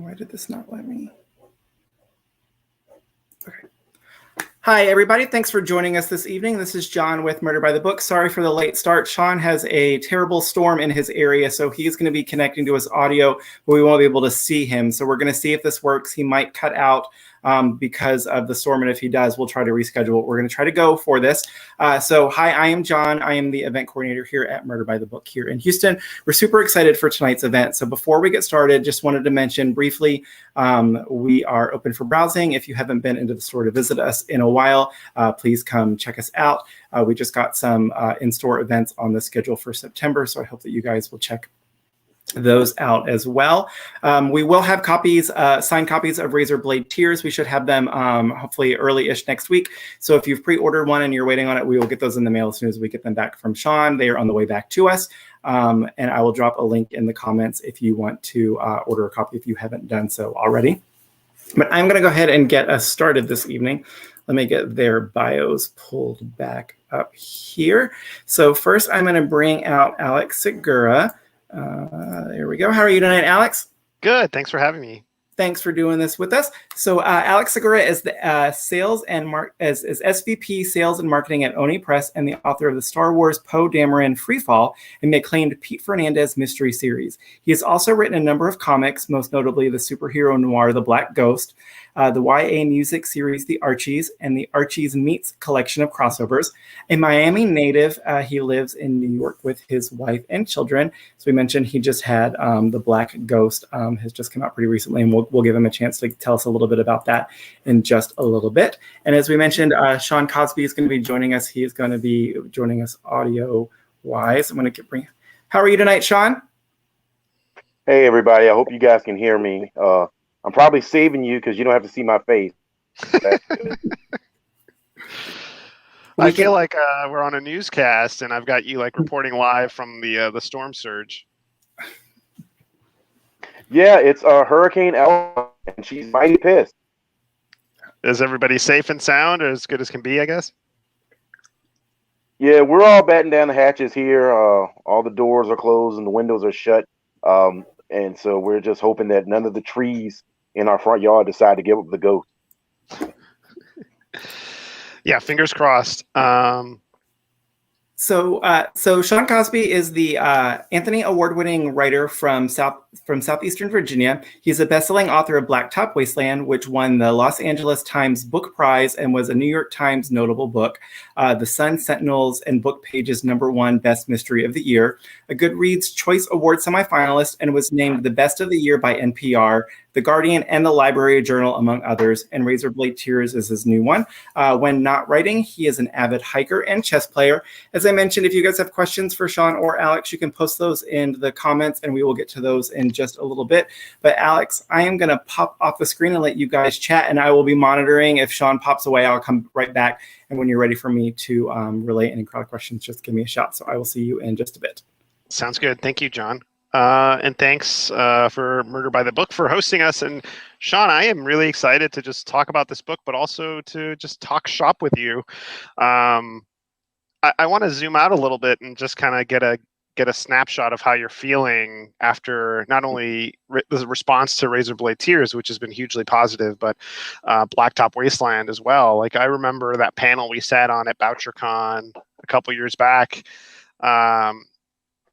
why did this not let me? Okay. Hi, everybody. Thanks for joining us this evening. This is John with Murder by the Book. Sorry for the late start. Sean has a terrible storm in his area, so he's going to be connecting to his audio, but we won't be able to see him. So we're going to see if this works. He might cut out because of the storm, and if he does, we'll try to reschedule. We're going to try to go for this. So hi, I am John. I am the event coordinator here at Murder by the Book here in Houston. We're super excited for tonight's event. So before we get started, just wanted to mention briefly, we are open for browsing. If you haven't been into the store to visit us in a while, please come check us out. We just got some in-store events on the schedule for September, so I hope that you guys will check those out as well. We will have copies, signed copies of Razorblade Tears. We should have them hopefully early-ish next week. So if you've pre-ordered one and you're waiting on it, we will get those in the mail as soon as we get them back from Sean. They are on the way back to us. And I will drop a link in the comments if you want to order a copy if you haven't done so already. But I'm going to go ahead and get us started this evening. Let me get their bios pulled back up here. So first, I'm going to bring out Alex Segura. There we go. How are you tonight, Alex? Good. Thanks for having me. Thanks for doing this with us. So Alex Segura is the sales and is SVP Sales and Marketing at Oni Press and the author of the Star Wars Poe Dameron Freefall and the acclaimed Pete Fernandez mystery series. He has also written a number of comics, most notably the superhero noir The Black Ghost, the YA music series The Archies, and the Archies Meets collection of crossovers. A Miami native, he lives in New York with his wife and children. So we mentioned he just had The Black Ghost has just come out pretty recently, and we'll give him a chance to tell us a little bit about that in just a little bit. And as we mentioned, Sean Cosby is going to be joining us. He is going to be joining us audio-wise. I'm going to bring. How are you tonight, Sean? Hey, everybody. I hope you guys can hear me. I'm probably saving you because you don't have to see my face. I feel like we're on a newscast, and I've got you like reporting live from the storm surge. Yeah, it's Hurricane Ella, and she's mighty pissed. Is everybody safe and sound, or as good as can be, I guess? Yeah, we're all batting down the hatches here. All the doors are closed and the windows are shut. And so we're just hoping that none of the trees in our front yard decide to give up the ghost. Yeah, fingers crossed. So Sean Cosby is the Anthony Award-winning writer from Southeastern Virginia. He's a best-selling author of Blacktop Wasteland, which won the Los Angeles Times Book Prize and was a New York Times notable book. The Sun, Sentinels, and BookPage's #1 Best Mystery of the Year. A Goodreads Choice Awards Semifinalist and was named the Best of the Year by NPR, The Guardian, and the Library Journal, among others. And Razorblade Tears is his new one. When not writing, he is an avid hiker and chess player. As I mentioned, if you guys have questions for Sean or Alex, you can post those in the comments, and we will get to those in just a little bit. But Alex, I am going to pop off the screen and let you guys chat, and I will be monitoring. If Sean pops away, I'll come right back. And when you're ready for me to relay any crowd questions, just give me a shout. So I will see you in just a bit. Sounds good. Thank you, John. And thanks for Murder by the Book for hosting us. And Sean, I am really excited to just talk about this book, but also to just talk shop with you. I want to zoom out a little bit and just kind of get a snapshot of how you're feeling after not only the response to Razorblade Tears, which has been hugely positive, but Blacktop Wasteland as well. Like, I remember that panel we sat on at BoucherCon a couple years back.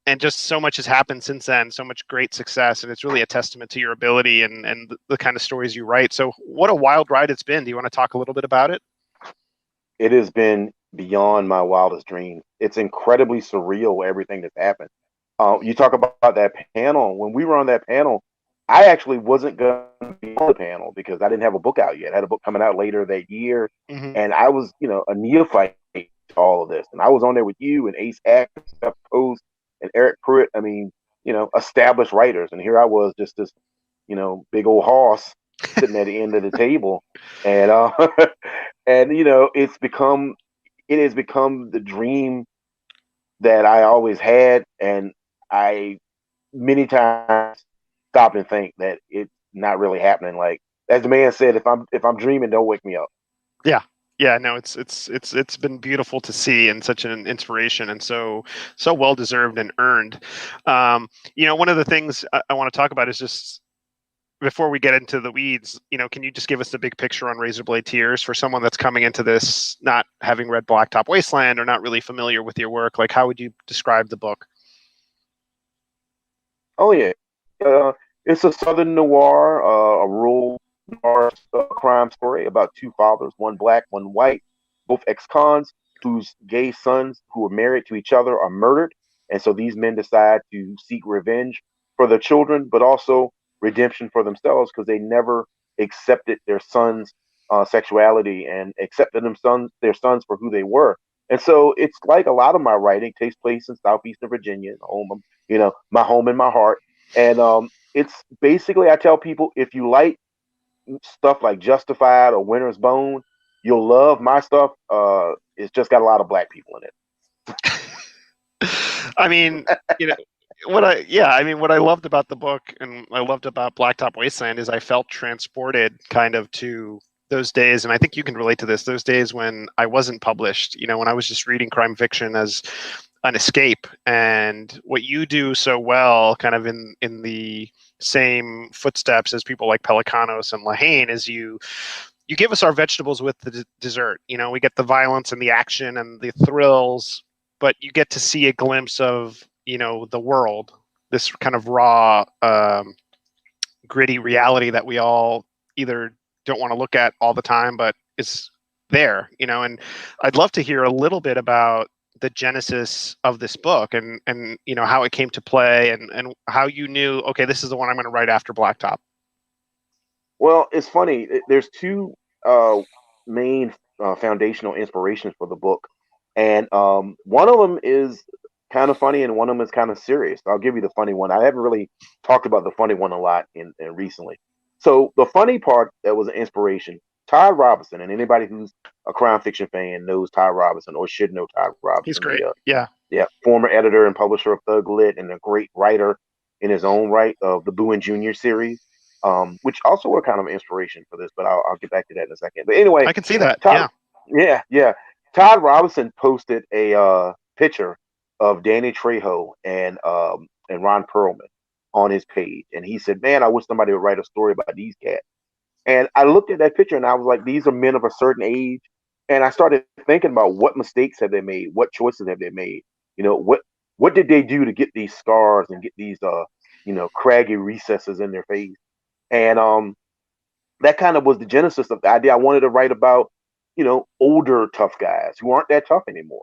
And just so much has happened since then, so much great success, and it's really a testament to your ability and the kind of stories you write. So what a wild ride it's been. Do you want to talk a little bit about it? It has been beyond my wildest dreams. It's incredibly surreal, everything that's happened. You talk about that panel. When we were on that panel, I actually wasn't going to be on the panel because I didn't have a book out yet. I had a book coming out later that year, and I was, a neophyte to all of this. And I was on there with you and Ace Act, Steph Post, and Eric Pruitt. I mean, established writers. And here I was, just this, big old hoss sitting at the end of the table. And, and, it has become the dream that I always had. And I many times stop and think that it's not really happening. Like, as the man said, if I'm dreaming, don't wake me up. Yeah, no, it's been beautiful to see and such an inspiration and so well deserved and earned. One of the things I want to talk about is just before we get into the weeds, can you just give us the big picture on Razorblade Tears for someone that's coming into this not having read Blacktop Wasteland or not really familiar with your work? Like, how would you describe the book? Oh yeah, it's a Southern noir, a rural noir crime story about two fathers, one black, one white, both ex-cons, whose gay sons who are married to each other are murdered, and so these men decide to seek revenge for their children, but also redemption for themselves because they never accepted their sons' sexuality and accepted their sons for who they were. And so it's like a lot of my writing takes place in Southeastern Virginia, home of, my home and my heart. And it's basically, I tell people, if you like stuff like Justified or Winter's Bone, you'll love my stuff. It's just got a lot of black people in it. I mean, what I loved about the book and I loved about Blacktop Wasteland is I felt transported kind of to those days, and I think you can relate to this, those days when I wasn't published, when I was just reading crime fiction as an escape. And what you do so well, kind of in the same footsteps as people like Pelicanos and Lahane, is you give us our vegetables with the dessert. We get the violence and the action and the thrills, but you get to see a glimpse of the world, this kind of raw, gritty reality that we all either don't want to look at all the time, but is there. And I'd love to hear a little bit about the genesis of this book and how it came to play and how you knew, okay, this is the one I'm going to write after Blacktop. Well, it's funny. There's two main foundational inspirations for the book, and one of them is kind of funny, and one of them is kind of serious. I'll give you the funny one. I haven't really talked about the funny one a lot in recently. So the funny part that was an inspiration. Todd Robinson, and anybody who's a crime fiction fan knows Todd Robinson or should know Todd Robinson. He's great. Yeah, former editor and publisher of Thug Lit and a great writer in his own right of the Boo and Junior series. Which also were kind of an inspiration for this, but I'll get back to that in a second. But anyway, I can see that. Yeah. Todd Robinson posted a picture of Danny Trejo and Ron Perlman on his page, and he said, "Man, I wish somebody would write a story about these cats." And I looked at that picture and I was like, "These are men of a certain age," and I started thinking about what mistakes have they made, what choices have they made, what did they do to get these scars and get these craggy recesses in their face. And that kind of was the genesis of the idea. I wanted to write about, older tough guys who aren't that tough anymore.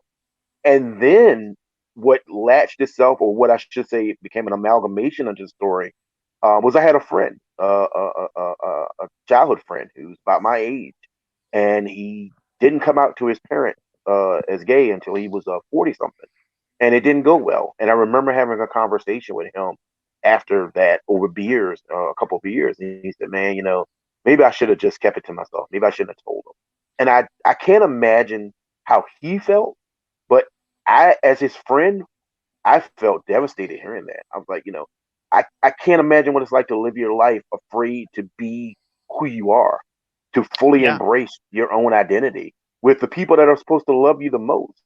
And then what latched itself, or what I should say became an amalgamation of the story, was I had a friend, a childhood friend who's about my age, and he didn't come out to his parents as gay until he was 40 something, and it didn't go well. And I remember having a conversation with him after that over beers, a couple of beers, and he said, "Man, maybe I should have just kept it to myself. Maybe I shouldn't have told him." And I can't imagine how he felt, but I, as his friend, I felt devastated hearing that. I was like, I can't imagine what it's like to live your life afraid to be who you are, to fully embrace your own identity with the people that are supposed to love you the most.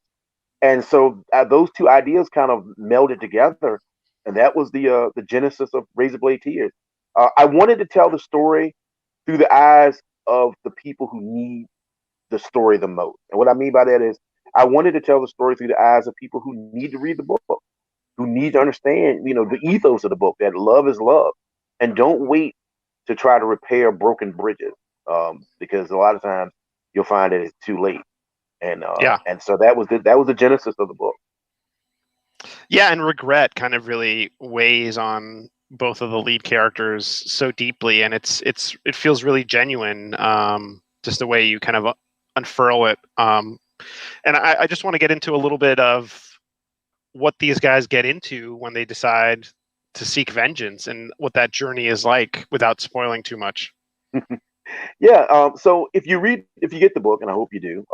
And so those two ideas kind of melded together, and that was the genesis of Razorblade Tears. I wanted to tell the story through the eyes of the people who need the story the most. And what I mean by that is I wanted to tell the story through the eyes of people who need to read the book, who need to understand, the ethos of the book, that love is love. And don't wait to try to repair broken bridges, because a lot of times you'll find that it's too late. And and so that was the genesis of the book. Yeah, and regret kind of really weighs on both of the lead characters so deeply, and it feels really genuine, just the way you kind of unfurl it. And I just want to get into a little bit of what these guys get into when they decide to seek vengeance and what that journey is like without spoiling too much. Yeah. So if you get the book, and I hope you do,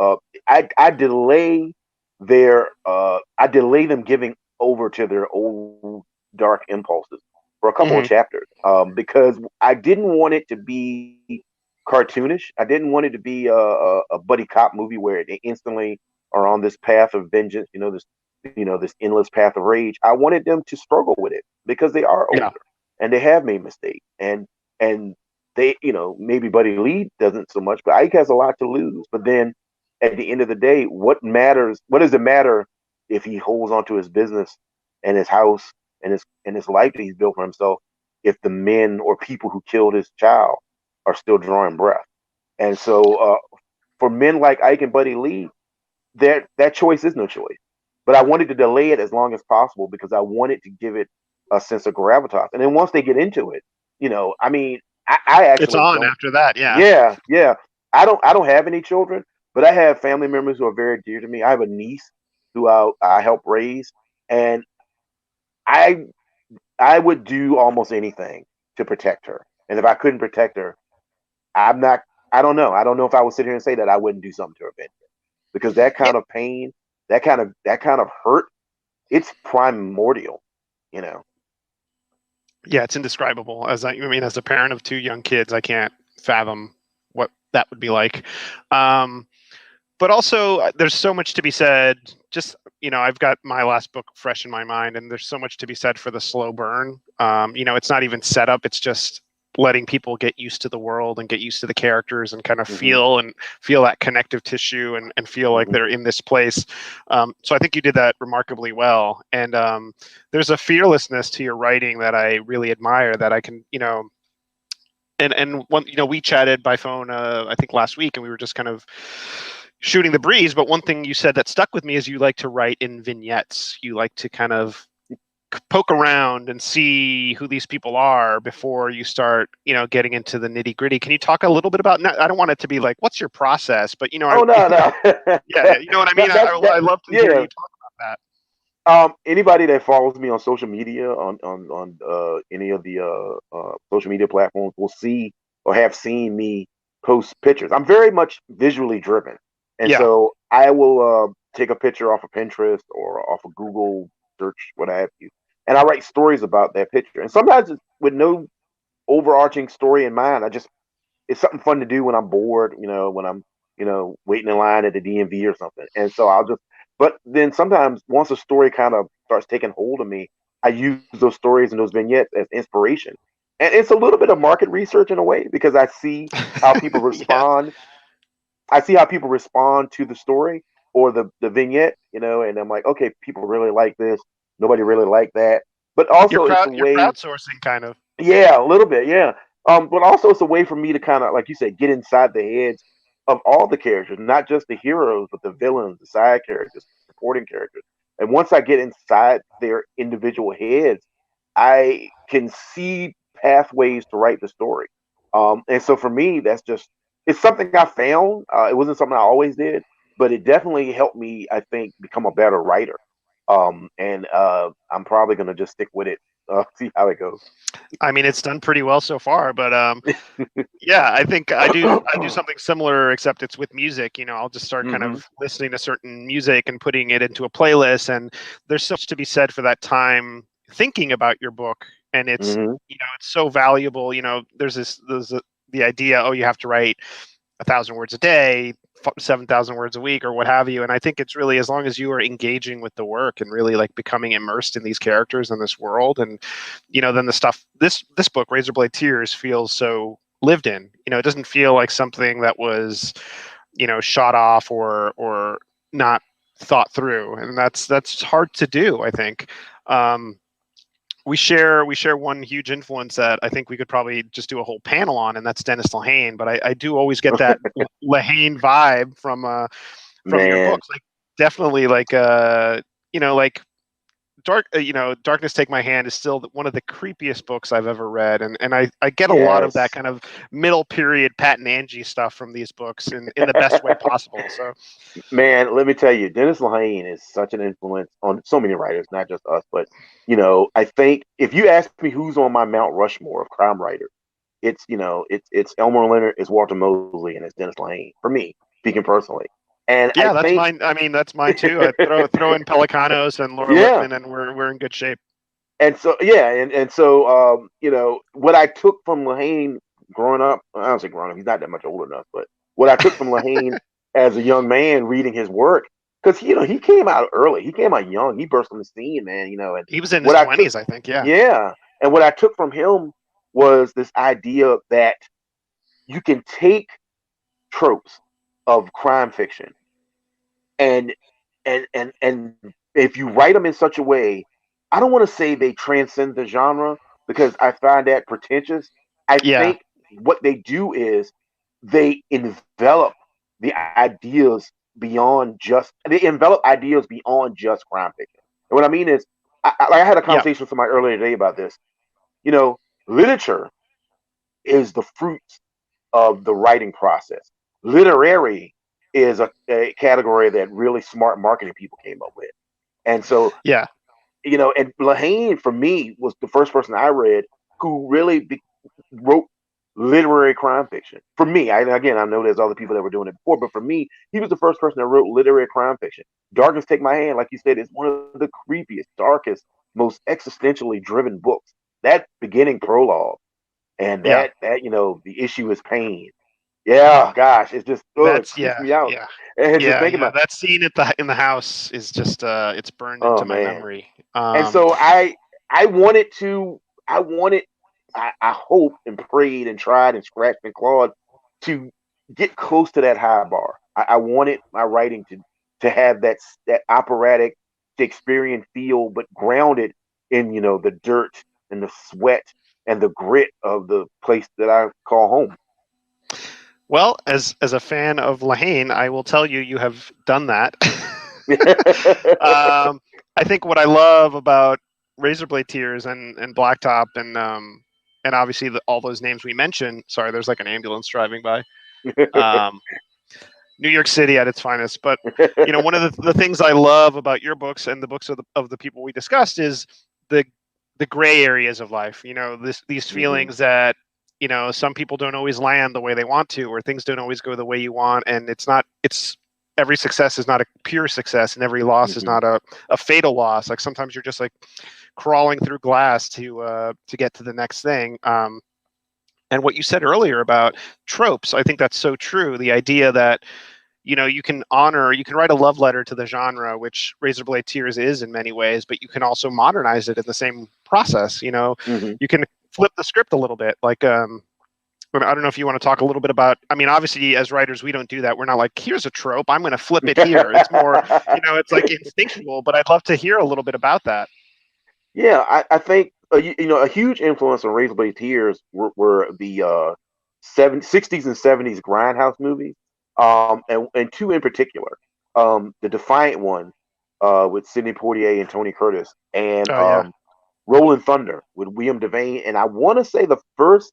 I delay them giving over to their old dark impulses for a couple of chapters, because I didn't want it to be cartoonish. I didn't want it to be a buddy cop movie where they instantly are on this path of vengeance, this endless path of rage. I wanted them to struggle with it because they are older and they have made mistakes. And and they, maybe Buddy Lee doesn't so much, but Ike has a lot to lose. But then at the end of the day, what matters? What does it matter if he holds onto his business and his house and his life that he's built for himself if the men or people who killed his child are still drawing breath? And so for men like Ike and Buddy Lee, that choice is no choice. But I wanted to delay it as long as possible because I wanted to give it a sense of gravitas. And then once they get into it, I mean, I actually it's on after that. Yeah. Yeah, yeah. I don't have any children, but I have family members who are very dear to me. I have a niece who I help raise, and I I would do almost anything to protect her. And if I couldn't protect her, I'm not. I don't know. I don't know if I would sit here and say that I wouldn't do something to her, because that kind of pain, that kind of hurt, it's primordial. You know. Yeah, it's indescribable. As as a parent of two young kids, I can't fathom what that would be like. But also, there's so much to be said. Just I've got my last book fresh in my mind, and there's so much to be said for the slow burn. It's not even set up; it's just letting people get used to the world and get used to the characters and kind of feel that connective tissue and feel like they're in this place. So I think you did that remarkably well. And there's a fearlessness to your writing that I really admire, that I can, and one, we chatted by phone, I think last week, and we were just kind of shooting the breeze. But one thing you said that stuck with me is you like to write in vignettes. You like to kind of poke around and see who these people are before you start, getting into the nitty gritty. Can you talk a little bit about? I don't want it to be like, what's your process? But no. Yeah, you know what I mean. I love to hear you talk about that. Anybody that follows me on social media on any of the social media platforms will see or have seen me post pictures. I'm very much visually driven, and so I will take a picture off of Pinterest or off of Google search, what have you, and I write stories about that picture. And sometimes it's with no overarching story in mind. It's something fun to do when I'm bored, when I'm, waiting in line at the DMV or something. And so but then sometimes once a story kind of starts taking hold of me, I use those stories and those vignettes as inspiration. And it's a little bit of market research in a way, because I see how people respond. I see how people respond to the story or the vignette, and I'm like, okay, people really like this. Nobody really liked that. But also it's a way, crowdsourcing kind of. Yeah, a little bit, yeah. But also it's a way for me to kind of, like you said, get inside the heads of all the characters, not just the heroes, but the villains, the side characters, supporting characters. And once I get inside their individual heads, I can see pathways to write the story. And so for me, it's something I found. It wasn't something I always did, but it definitely helped me, I think, become a better writer. And I'm probably going to just stick with it, see how it goes. I mean, it's done pretty well so far, but yeah, I think I do something similar, except it's with music. I'll just start kind of listening to certain music and putting it into a playlist, and there's so much to be said for that time thinking about your book, and it's it's so valuable. There's the idea, you have to write 1,000 words a day, 7,000 words a week, or what have you. And I think it's really, as long as you are engaging with the work and really like becoming immersed in these characters and this world, and then the stuff, this book, Razorblade Tears, feels so lived in. It doesn't feel like something that was shot off or not thought through, and that's hard to do, I think. We share one huge influence that I think we could probably just do a whole panel on, and that's Dennis Lehane. But I do always get that Lehane vibe from your books. Like, definitely, like Darkness Take My Hand is still one of the creepiest books I've ever read, and I get a lot of that kind of middle period Pat and Angie stuff from these books in the best way possible. So, man, let me tell you, Dennis Lehane is such an influence on so many writers, not just us. But I think if you ask me who's on my Mount Rushmore of crime writers, it's Elmore Leonard, it's Walter Mosley, and it's Dennis Lehane for me, speaking personally. And yeah, that's mine. I mean, that's mine too. I throw in Pelicanos and Laura Lippman, and we're in good shape. And so what I took from Lehane growing up, I don't say growing up, he's not that much older enough, but what I took from Lehane as a young man reading his work, because he came out early, he came out young, he burst on the scene, man. And he was in his 20s, I think. Yeah. Yeah, and what I took from him was this idea that you can take tropes of crime fiction and and if you write them in such a way, I don't want to say they transcend the genre because I find that pretentious. I Yeah. think what they do is they envelop the ideas they envelop ideas beyond just crime fiction. And what I mean is, I had a Yeah. conversation with somebody earlier today about this. You know, literature is the fruits of the writing process. Literary is a category that really smart marketing people came up with. And so, Yeah. and Lahane for me was the first person I read who really wrote literary crime fiction. For me, again, I know there's other people that were doing it before, but for me, he was the first person that wrote literary crime fiction. Darkness Take My Hand, like you said, is one of the creepiest, darkest, most existentially driven books. That beginning prologue and Yeah. the issue is pain. Yeah, gosh, it's just it That's creeps yeah. me out. Yeah. And just Yeah. thinking Yeah. about, That scene at the in the house is just it's burned oh into my man. memory. And so I wanted to I wanted I hoped and prayed and tried and scratched and clawed to get close to that high bar. I wanted my writing to have that operatic Shakespearean feel, but grounded in the dirt and the sweat and the grit of the place that I call home. Well, as a fan of Lahane, I will tell you, you have done that. I think what I love about Razorblade Tears and Blacktop and obviously all those names we mentioned. Sorry, there's like an ambulance driving by. Um, New York City at its finest. But one of the things I love about your books and the books of the people we discussed is the the gray areas of life. These Mhm. feelings that some people don't always land the way they want to, or things don't always go the way you want, and it's every success is not a pure success, and every loss is Mhm. not a fatal loss. Like sometimes you're just like crawling through glass to get to the next thing. And what you said earlier about tropes, I think that's so true. The idea that you can write a love letter to the genre, which Razorblade Tears is in many ways, but you can also modernize it in the same process. Mhm. You can flip the script a little bit. Like, I don't know if you want to talk a little bit about, I mean, obviously as writers, we don't do that. We're not like, here's a trope, I'm going to flip it here. It's more, it's like instinctual, but I'd love to hear a little bit about that. Yeah, I think a huge influence on Razorblade Tears were the 60s and 70s grindhouse movies, and two in particular, the Defiant one with Sidney Poitier and Tony Curtis, and Oh yeah. Rolling Thunder with William Devane, and I want to say the first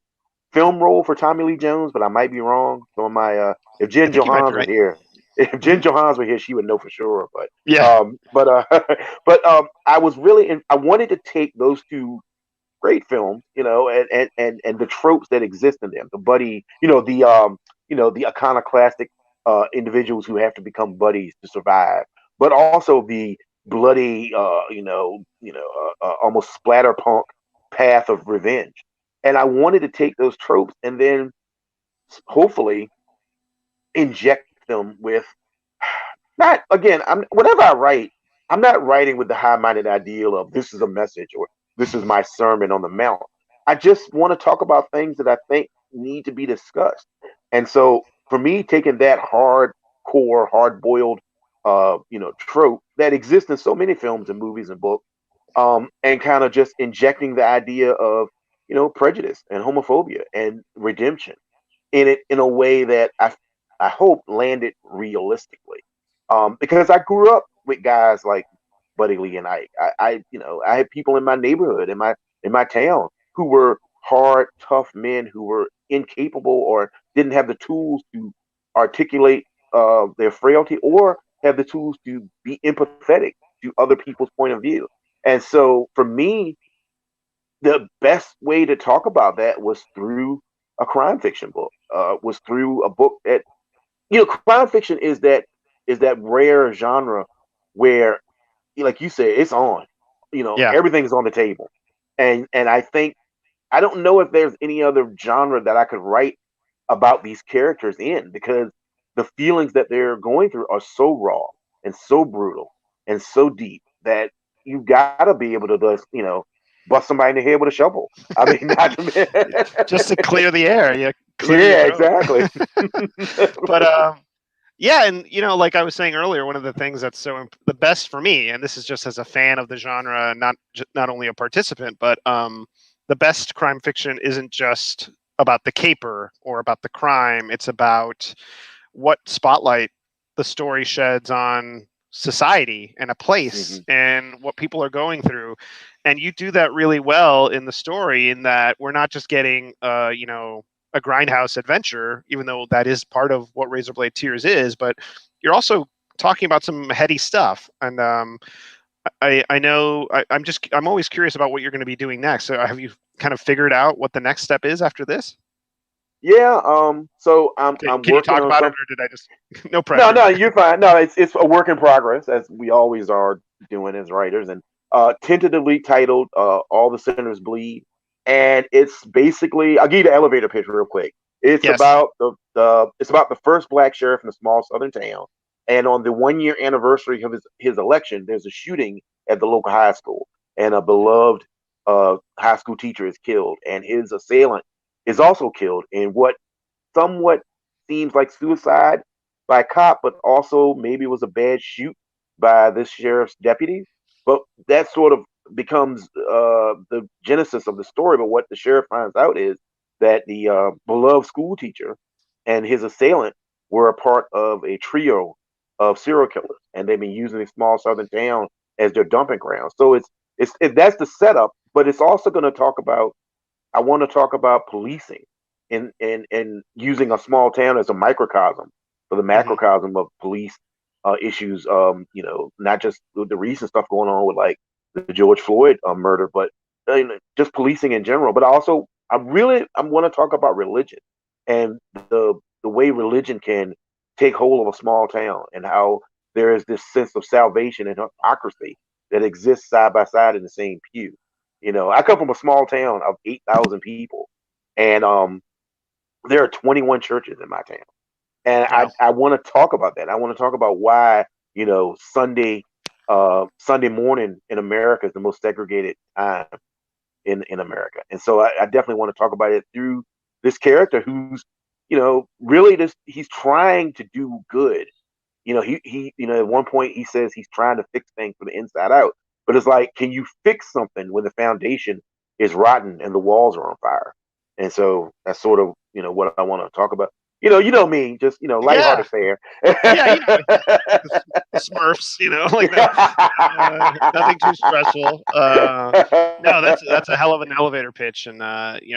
film role for Tommy Lee Jones, but I might be wrong. So if I Jen think you might be Johans was right. here, if Hmm. Jen Johans were here, she would know for sure. But Yeah. I was I wanted to take those two great films, and the tropes that exist in them, the buddy, the iconoclastic individuals who have to become buddies to survive, but also the bloody, almost splatterpunk path of revenge. And I wanted to take those tropes and then hopefully inject them with not again. Whenever I write, I'm not writing with the high-minded ideal of this is a message or this is my sermon on the mount. I just want to talk about things that I think need to be discussed. And so for me, taking that hardcore, hard-boiled, trope that exists in so many films and movies and books, and kind of just injecting the idea of prejudice and homophobia and redemption in it in a way that I hope landed realistically. Because I grew up with guys like Buddy Lee and Ike. I had people in my neighborhood, in my town, who were hard, tough men who were incapable or didn't have the tools to articulate their frailty or have the tools to be empathetic to other people's point of view. And so for me, the best way to talk about that was through a crime fiction book. Was through a book that crime fiction is that rare genre where, like you said, it's on. Yeah. Everything's on the table, and I think I don't know if there's any other genre that I could write about these characters in because the feelings that they're going through are so raw and so brutal and so deep that you got to be able to just bust somebody in the head with a shovel. I mean, not to just to clear the air. Yeah, clear yeah, your throat. exactly. But yeah, and like I was saying earlier, one of the things that's the best for me, and this is just as a fan of the genre, not only a participant, but the best crime fiction isn't just about the caper or about the crime. It's about what spotlight the story sheds on society and a place and what people are going through. And you do that really well in the story, in that we're not just getting a grindhouse adventure, even though that is part of what Razorblade Tears is, but you're also talking about some heady stuff. And I know I'm always curious about what you're going to be doing next. So have you kind of figured out what the next step is after this? Yeah. So I'm Can you working talk on about it, something. or did I just no pressure? No, you're fine. No, it's a work in progress, as we always are doing as writers, and tentatively titled "All the Sinners Bleed," and it's basically, I'll give you the elevator pitch real quick. It's Yes. about the first black sheriff in a small southern town, and on the 1 year anniversary of his election, there's a shooting at the local high school, and a beloved high school teacher is killed, and his assailant is also killed in what somewhat seems like suicide by a cop, but also maybe it was a bad shoot by this sheriff's deputy. But that sort of becomes the genesis of the story. But what the sheriff finds out is that the beloved school teacher and his assailant were a part of a trio of serial killers, and they've been using a small southern town as their dumping ground. So that's the setup, but it's also going to talk about. I want to talk about policing and using a small town as a microcosm for the macrocosm of police issues. Not just the recent stuff going on with like the George Floyd murder, but just policing in general. But also, I want to talk about religion and the way religion can take hold of a small town, and how there is this sense of salvation and hypocrisy that exists side by side in the same pew. I come from a small town of 8,000 people, and there are 21 churches in my town. And Wow. I want to talk about that. I want to talk about why, Sunday morning in America is the most segregated time in America. And so I definitely want to talk about it through this character who's, really he's trying to do good. At one point he says he's trying to fix things from the inside out. But it's like, can you fix something when the foundation is rotten and the walls are on fire? And so that's sort of, what I want to talk about. Me, just Yeah. lighthearted fare. Yeah, the Smurfs, like that. Nothing too stressful. No, that's a hell of an elevator pitch, and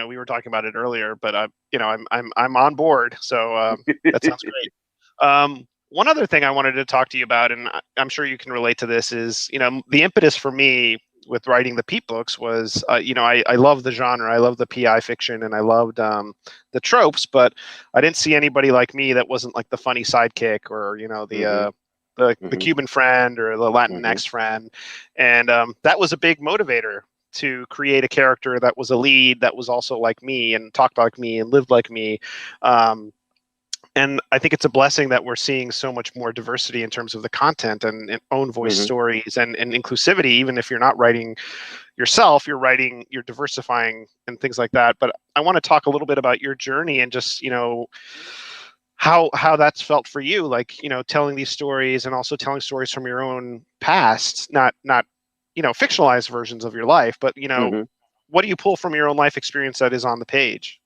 we were talking about it earlier, but I'm on board, so that sounds great. One other thing I wanted to talk to you about, and I'm sure you can relate to this, is the impetus for me with writing the Peep books was I love the genre, I love the PI fiction, and I loved the tropes, but I didn't see anybody like me that wasn't like the funny sidekick, or the Cuban friend or the Latinx friend, and that was a big motivator to create a character that was a lead, that was also like me and talked like me and lived like me. And I think it's a blessing that we're seeing so much more diversity in terms of the content and own voice stories and inclusivity. Even if you're not writing yourself, you're diversifying and things like that. But I want to talk a little bit about your journey and just, how that's felt for you, like, telling these stories and also telling stories from your own past, not fictionalized versions of your life, but, what do you pull from your own life experience that is on the page?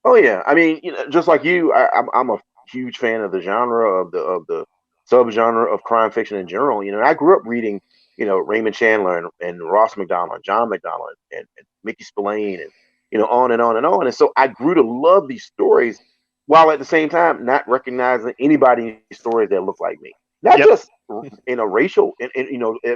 Oh yeah, I mean, just like you, I'm a huge fan of the genre of the subgenre of crime fiction in general. I grew up reading, Raymond Chandler and Ross McDonald, John McDonald, and Mickey Spillane, and on and on and on. And so I grew to love these stories, while at the same time not recognizing anybody in these stories that look like me. Not Yep. just in a racial,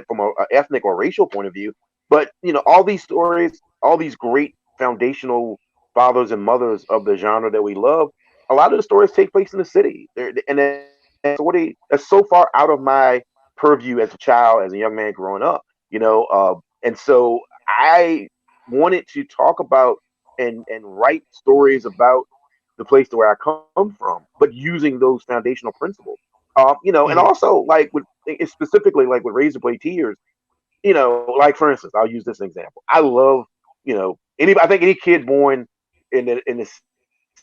from a ethnic or racial point of view, but all these stories, all these great foundational fathers and mothers of the genre that we love, a lot of the stories take place in the city. That's so far out of my purview as a child, as a young man growing up, and so I wanted to talk about and write stories about the place to where I come from, but using those foundational principles. And also like specifically like with Razorblade Tears, like for instance, I'll use this example. I love, I think any kid born in the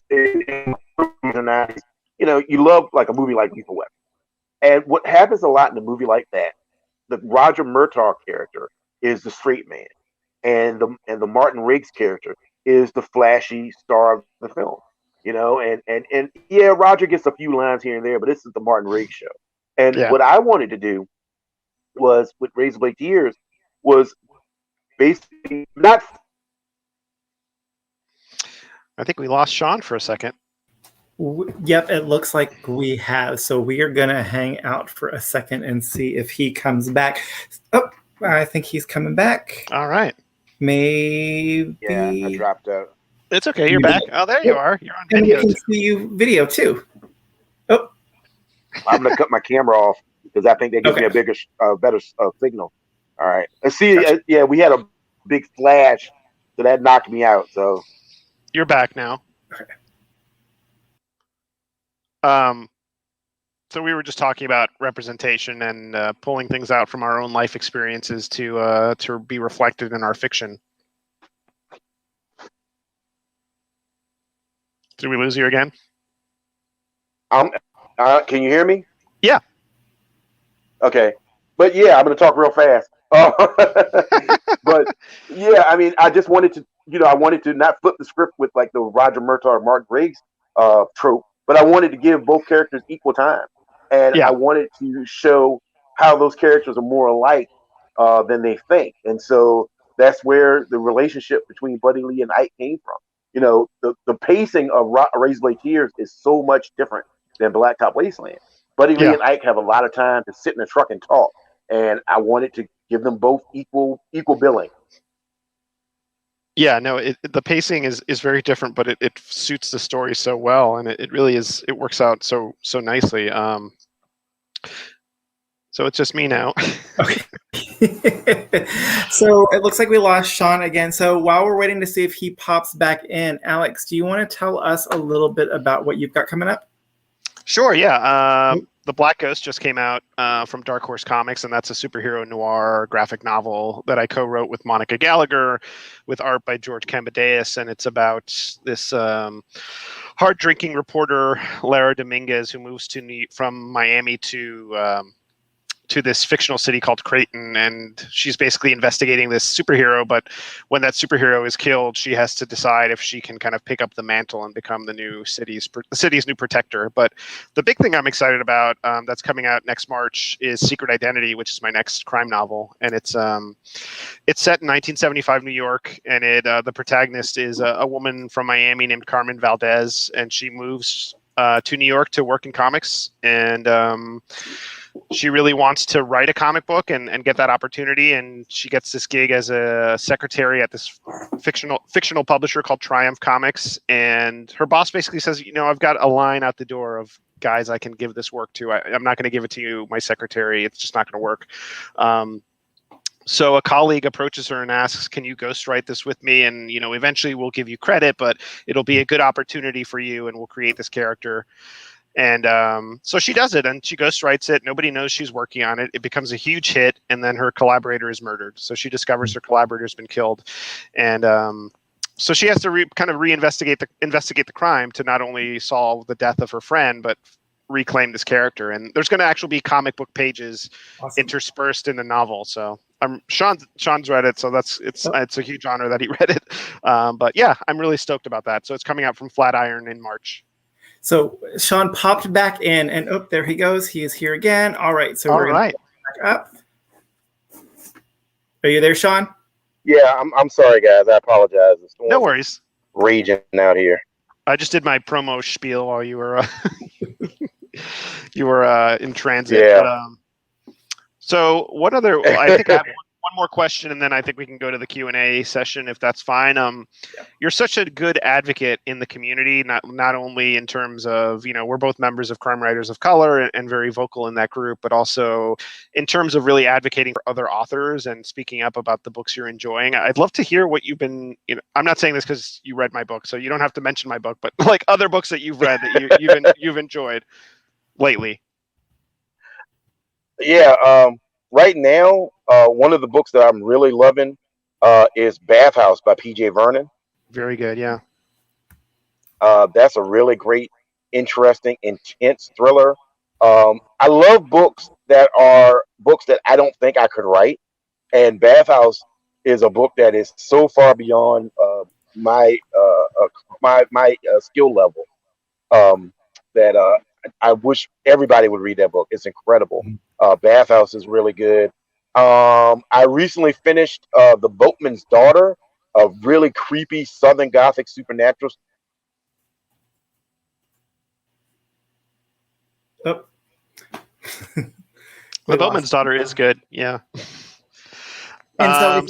90s, you love like a movie like Lethal Weapon. And what happens a lot in a movie like that, the Roger Murtaugh character is the straight man, and the Martin Riggs character is the flashy star of the film. And yeah, Roger gets a few lines here and there, but this is the Martin Riggs show. And Yeah. what I wanted to do was with Razorblade Tears was basically not. I think we lost Sean for a second. Yep, it looks like we have. So we are going to hang out for a second and see if he comes back. Oh, I think he's coming back. All right. Maybe. Yeah, I dropped out. It's okay. You're back. Oh, there you are. You're on video. And we can see you video too. Oh. I'm going to cut my camera off because I think they give me a better signal. All right. Let's see. Gotcha. Yeah, we had a big flash, so that knocked me out. So you're back now. Okay. So we were just talking about representation and pulling things out from our own life experiences to be reflected in our fiction. Did we lose you again? Can you hear me? Yeah. Okay. But yeah, I'm going to talk real fast. But yeah, I mean, I just wanted to, I wanted to not flip the script with like the Roger Murtaugh, Mark Briggs trope, but I wanted to give both characters equal time. And I wanted to show how those characters are more alike than they think. And so that's where the relationship between Buddy Lee and Ike came from. The pacing of Razorblade Tears is so much different than Blacktop Wasteland. Buddy Lee and Ike have a lot of time to sit in a truck and talk. And I wanted to give them both equal billing. Yeah, no, the pacing is very different, but it suits the story so well, and it really is. It works out so nicely. So it's just me now. Okay. So it looks like we lost Sean again. So while we're waiting to see if he pops back in, Alex, do you want to tell us a little bit about what you've got coming up? Sure. Yeah. The Black Ghost just came out from Dark Horse Comics, and that's a superhero noir graphic novel that I co-wrote with Monica Gallagher, with art by George Cambadeus, and it's about this hard-drinking reporter, Lara Dominguez, who moves from Miami to this fictional city called Creighton, and she's basically investigating this superhero, but when that superhero is killed, she has to decide if she can kind of pick up the mantle and become the city's new protector. But the big thing I'm excited about that's coming out next March is Secret Identity, which is my next crime novel, and it's set in 1975 New York, and the protagonist is a woman from Miami named Carmen Valdez, and she moves to New York to work in comics, and she really wants to write a comic book and get that opportunity, and she gets this gig as a secretary at this fictional publisher called Triumph Comics, and her boss basically says, I've got a line out the door of guys I can give this work to. I'm not going to give it to you, my secretary. It's just not going to work. So a colleague approaches her and asks, can you ghostwrite this with me? And, eventually we'll give you credit, but it'll be a good opportunity for you, and we'll create this character. And so she does it, and she ghostwrites it. Nobody knows she's working on it. It becomes a huge hit, and then her collaborator is murdered. So she discovers her collaborator's been killed, and so she has to reinvestigate the crime to not only solve the death of her friend, but reclaim this character. And there's going to actually be comic book pages interspersed in the novel. So Sean's read it, so it's a huge honor that he read it. But yeah, I'm really stoked about that. So it's coming out from Flatiron in March. So Sean popped back in, and there he goes. He is here again. All right. So we're going to back up. Are you there, Sean? Yeah, I'm sorry, guys. I apologize. No worries. Raging out here. I just did my promo spiel while you were in transit. Yeah. But, so what other? I think I have one more question, and then I think we can go to the Q&A session if that's fine. You're such a good advocate in the community, not only in terms of, we're both members of Crime Writers of Color and very vocal in that group, but also in terms of really advocating for other authors and speaking up about the books you're enjoying. I'd love to hear what you've been, I'm not saying this because you read my book, so you don't have to mention my book, but like other books that you've read that you've enjoyed lately. Yeah. right now, one of the books that I'm really loving is Bathhouse by PJ Vernon. Very good. Yeah. That's a really great, interesting, intense thriller. I love books that are books that I don't think I could write, and Bathhouse is a book that is so far beyond my skill level, um, that I wish everybody would read that book. It's incredible. Bathhouse is really good. I recently finished The Boatman's Daughter, a really creepy Southern Gothic supernatural. Oh. The Boatman's Daughter is good. Yeah. And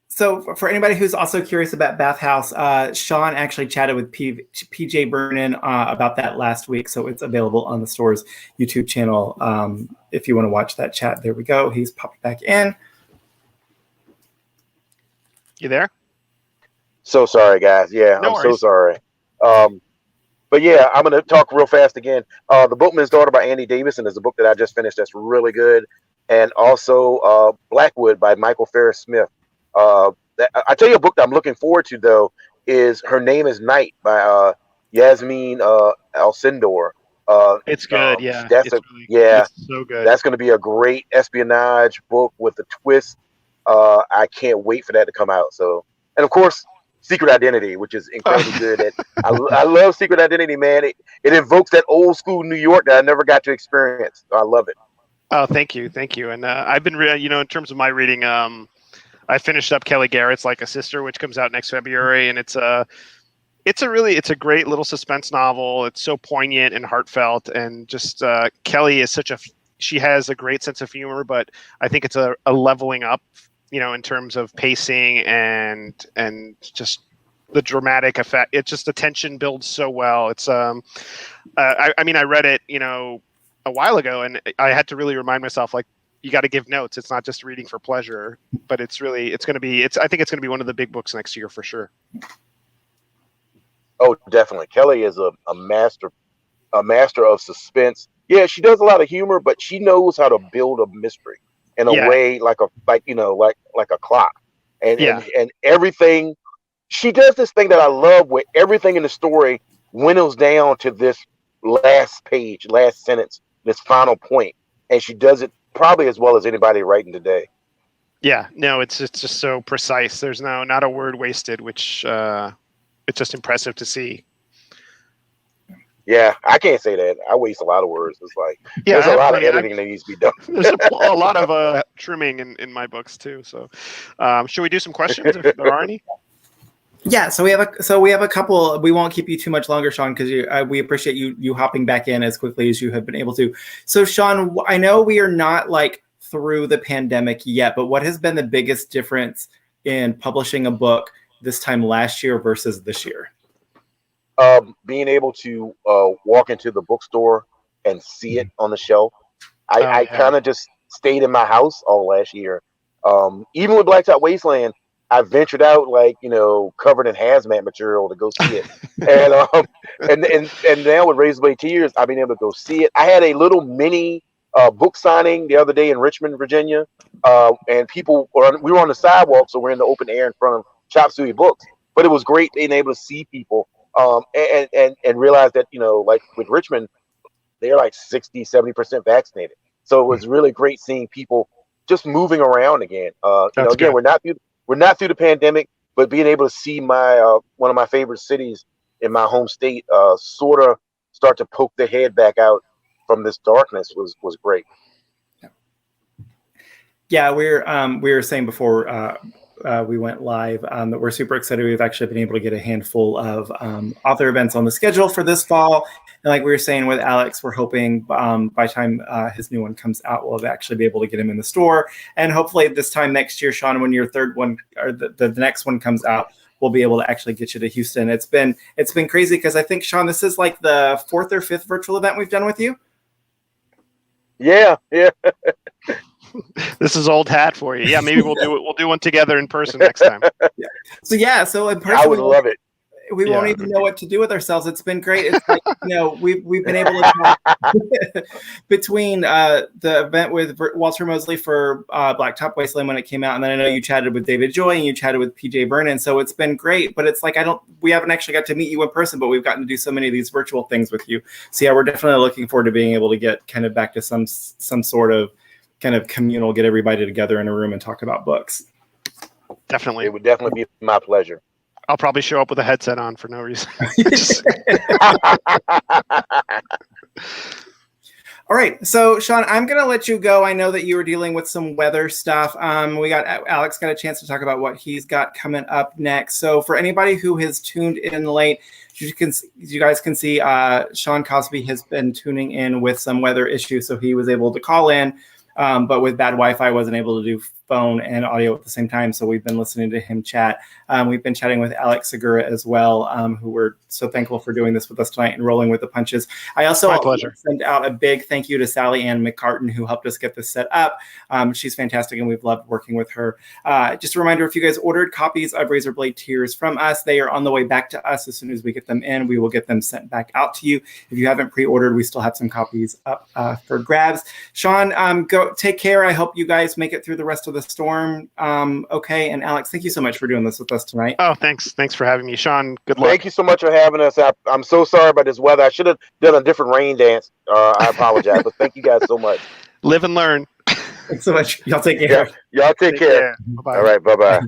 so for anybody who's also curious about Bathhouse, Sean actually chatted with PJ Vernon about that last week. So it's available on the store's YouTube channel. If you want to watch that chat, there we go. He's popped back in. You there? So sorry, guys. Yeah, No I'm worries. so sorry. But yeah, I'm going to talk real fast again. The Boatman's Daughter by Andy Davison is a book that I just finished that's really good. And also Blackwood by Michael Ferris Smith. I tell you a book that I'm looking forward to, though, is Her Name is Night by Yasmin Alcindor. It's good. Yeah. It's so good. That's going to be a great espionage book with a twist. I can't wait for that to come out. So, and of course, Secret Identity, which is incredibly good. I love Secret Identity, man. It invokes that old school New York that I never got to experience. I love it. Oh, thank you. And I've been, in terms of my reading, I finished up Kelly Garrett's Like a Sister, which comes out next February, and it's a great little suspense novel. It's so poignant and heartfelt, and just Kelly is she has a great sense of humor, but I think it's a leveling up, in terms of pacing and just the dramatic effect. It's just the tension builds so well. It's I read it, a while ago, and I had to really remind myself, like, you got to give notes. It's not just reading for pleasure, but I think it's going to be one of the big books next year for sure. Oh, definitely. Kelly is a master of suspense. Yeah, she does a lot of humor, but she knows how to build a mystery in a way like a clock. And everything, she does this thing that I love, where everything in the story winnows down to this last page, last sentence, this final point, and she does it probably as well as anybody writing today. Yeah, no, it's just so precise. There's not a word wasted, which it's just impressive to see. Yeah, I can't say that. I waste a lot of words. It's like there's a lot of editing that needs to be done. There's a lot of trimming in my books too. So, should we do some questions if there are any? Yeah, so we have a couple. We won't keep you too much longer, Sean, because we appreciate you hopping back in as quickly as you have been able to. So, Sean, I know we are not like through the pandemic yet, but what has been the biggest difference in publishing a book this time last year versus this year? Being able to walk into the bookstore and see it on the shelf. I kind of just stayed in my house all last year. Even with Blacktop Wasteland, I ventured out, covered in hazmat material to go see it. and now with Razorblade Tears, I've been able to go see it. I had a little mini book signing the other day in Richmond, Virginia, and we were on the sidewalk, so we're in the open air in front of Chop Suey Books. But it was great being able to see people and realize that, like with Richmond, they're like 60-70% vaccinated. So it was really great seeing people just moving around again. Again, we're not through the pandemic, but being able to see my one of my favorite cities in my home state sort of start to poke their head back out from this darkness was great. Yeah, we were saying before we went live that we're super excited. We've actually been able to get a handful of author events on the schedule for this fall. And like we were saying with Alex, we're hoping by the time his new one comes out, we'll actually be able to get him in the store. And hopefully this time next year, Sean, when your third one or the next one comes out, we'll be able to actually get you to Houston. It's been crazy because I think, Sean, this is like the 4th or 5th virtual event we've done with you. Yeah. This is old hat for you. Yeah, maybe we'll do one together in person next time. So in person, I would love it. won't even know what to do with ourselves. It's been great. It's like, we've been able to talk between the event with Walter Mosley for Blacktop Wasteland when it came out, and then I know you chatted with David Joy and you chatted with PJ Vernon. So it's been great, but it's like we haven't actually got to meet you in person, but we've gotten to do so many of these virtual things with you. So yeah, we're definitely looking forward to being able to get kind of back to some sort of kind of communal, get everybody together in a room and talk about books. Definitely. It would definitely be my pleasure. I'll probably show up with a headset on for no reason. All right. So, Sean, I'm going to let you go. I know that you were dealing with some weather stuff. Alex got a chance to talk about what he's got coming up next. So for anybody who has tuned in late, you guys can see Sean Cosby has been tuning in with some weather issues. So he was able to call in, but with bad Wi-Fi, wasn't able to do phone and audio at the same time. So we've been listening to him chat. We've been chatting with Alex Segura as well, who we're so thankful for doing this with us tonight and rolling with the punches. I also send out a big thank you to Sally Ann McCartan, who helped us get this set up. She's fantastic, and we've loved working with her. Just a reminder, if you guys ordered copies of Razorblade Tears from us, they are on the way back to us. As soon as we get them in, we will get them sent back out to you. If you haven't pre-ordered, we still have some copies up for grabs. Sean, go take care. I hope you guys make it through the rest of the storm. Okay, and Alex, thank you so much for doing this with us tonight. Oh, thanks for having me, Sean. Good luck. Thank you so much for having us. I'm so sorry about this weather. I should have done a different rain dance. I apologize, but thank you guys so much. Live and learn. Thanks so much. Y'all take care. Y'all take care. Bye-bye. All right, bye-bye.